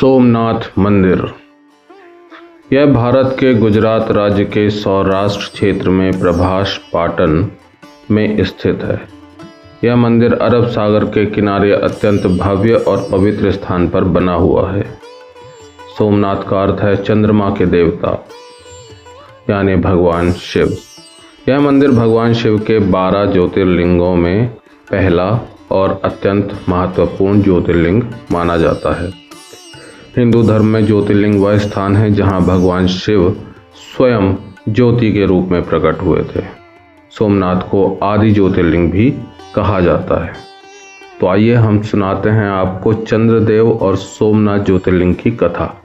सोमनाथ मंदिर। यह भारत के गुजरात राज्य के सौराष्ट्र क्षेत्र में प्रभास पाटन में स्थित है। यह मंदिर अरब सागर के किनारे अत्यंत भव्य और पवित्र स्थान पर बना हुआ है। सोमनाथ का अर्थ है चंद्रमा के देवता यानी भगवान शिव। यह मंदिर भगवान शिव के 12 ज्योतिर्लिंगों में पहला और अत्यंत महत्वपूर्ण ज्योतिर्लिंग माना जाता है। हिंदू धर्म में ज्योतिर्लिंग वह स्थान है जहां भगवान शिव स्वयं ज्योति के रूप में प्रकट हुए थे। सोमनाथ को आदि ज्योतिर्लिंग भी कहा जाता है। तो आइए हम सुनाते हैं आपको चंद्रदेव और सोमनाथ ज्योतिर्लिंग की कथा।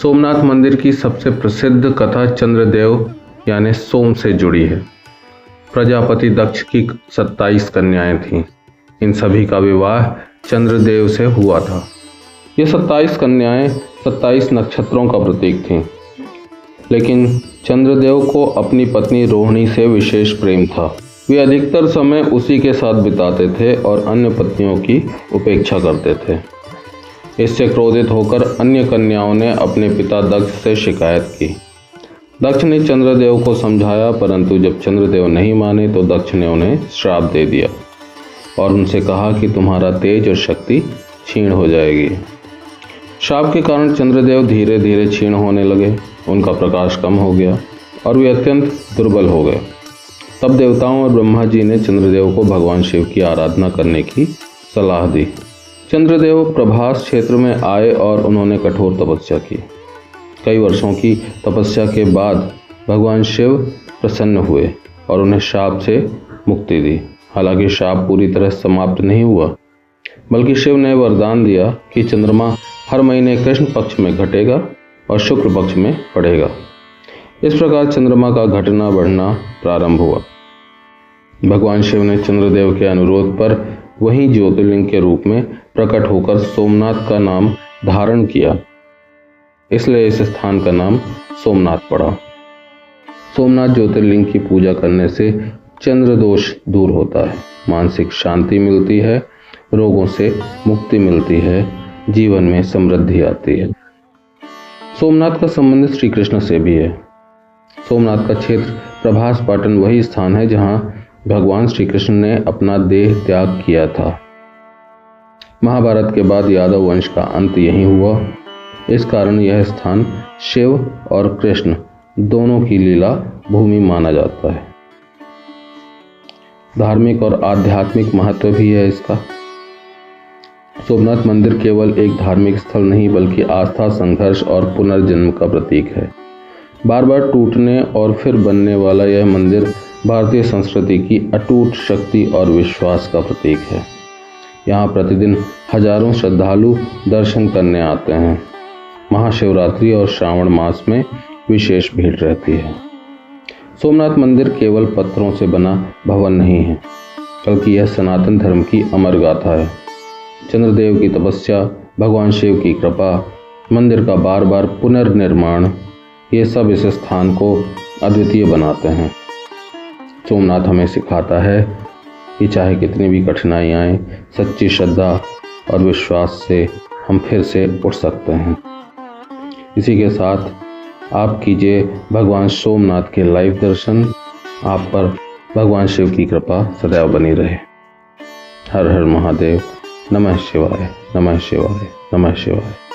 सोमनाथ मंदिर की सबसे प्रसिद्ध कथा चंद्रदेव यानी सोम से जुड़ी है। प्रजापति दक्ष की 27 कन्याएं थीं। इन सभी का विवाह चंद्रदेव से हुआ था। ये 27 कन्याएं 27 नक्षत्रों का प्रतीक थीं। लेकिन चंद्रदेव को अपनी पत्नी रोहिणी से विशेष प्रेम था। वे अधिकतर समय उसी के साथ बिताते थे और अन्य पत्नियों की उपेक्षा करते थे। इससे क्रोधित होकर अन्य कन्याओं ने अपने पिता दक्ष से शिकायत की। दक्ष ने चंद्रदेव को समझाया, परंतु जब चंद्रदेव नहीं माने तो दक्ष ने उन्हें श्राप दे दिया और उनसे कहा कि तुम्हारा तेज और शक्ति क्षीण हो जाएगी। श्राप के कारण चंद्रदेव धीरे धीरे क्षीण होने लगे। उनका प्रकाश कम हो गया और वे अत्यंत दुर्बल हो गए। तब देवताओं और ब्रह्मा जी ने चंद्रदेव को भगवान शिव की आराधना करने की सलाह दी। चंद्रदेव प्रभास क्षेत्र में आए और उन्होंने कठोर तपस्या की। कई वर्षों की तपस्या के बाद भगवान शिव प्रसन्न हुए और उन्हें श्राप से मुक्ति दी। हालांकि श्राप पूरी तरह समाप्त नहीं हुआ, बल्कि शिव ने वरदान दिया कि चंद्रमा हर महीने कृष्ण पक्ष में घटेगा और शुक्ल पक्ष में बढ़ेगा। इस प्रकार चंद्रमा का घटना बढ़ना प्रारंभ हुआ। भगवान शिव ने चंद्रदेव के अनुरोध पर वहीं ज्योतिर्लिंग के रूप में प्रकट होकर सोमनाथ का नाम धारण किया। इसलिए इस स्थान का नाम सोमनाथ पड़ा। सोमनाथ ज्योतिर्लिंग की पूजा करने से चंद्र दोष दूर होता है, मानसिक शांति मिलती है, रोगों से मुक्ति मिलती है, जीवन में समृद्धि आती है। सोमनाथ का संबंध श्री कृष्ण से भी है। सोमनाथ का क्षेत्र प्रभास पाटन वही स्थान है जहां भगवान श्री कृष्ण ने अपना देह त्याग किया था। महाभारत के बाद यादव वंश का अंत यहीं हुआ। इस कारण यह स्थान शिव और कृष्ण दोनों की लीला भूमि माना जाता है। धार्मिक और आध्यात्मिक महत्व भी है इसका। सोमनाथ मंदिर केवल एक धार्मिक स्थल नहीं बल्कि आस्था, संघर्ष और पुनर्जन्म का प्रतीक है। बार बार टूटने और फिर बनने वाला यह मंदिर भारतीय संस्कृति की अटूट शक्ति और विश्वास का प्रतीक है। यहाँ प्रतिदिन हजारों श्रद्धालु दर्शन करने आते हैं। महाशिवरात्रि और श्रावण मास में विशेष भीड़ रहती है। सोमनाथ मंदिर केवल पत्थरों से बना भवन नहीं है, बल्कि यह सनातन धर्म की अमर गाथा है। चंद्रदेव की तपस्या, भगवान शिव की कृपा, मंदिर का बार बार पुनर्निर्माण, ये सब इस स्थान को अद्वितीय बनाते हैं। सोमनाथ हमें सिखाता है कि चाहे कितनी भी कठिनाई आए, सच्ची श्रद्धा और विश्वास से हम फिर से उठ सकते हैं। इसी के साथ आप कीजिए भगवान सोमनाथ के लाइव दर्शन। आप पर भगवान शिव की कृपा सदैव बनी रहे। हर हर महादेव। नमः शिवाय, नमः शिवाय, नमः शिवाय।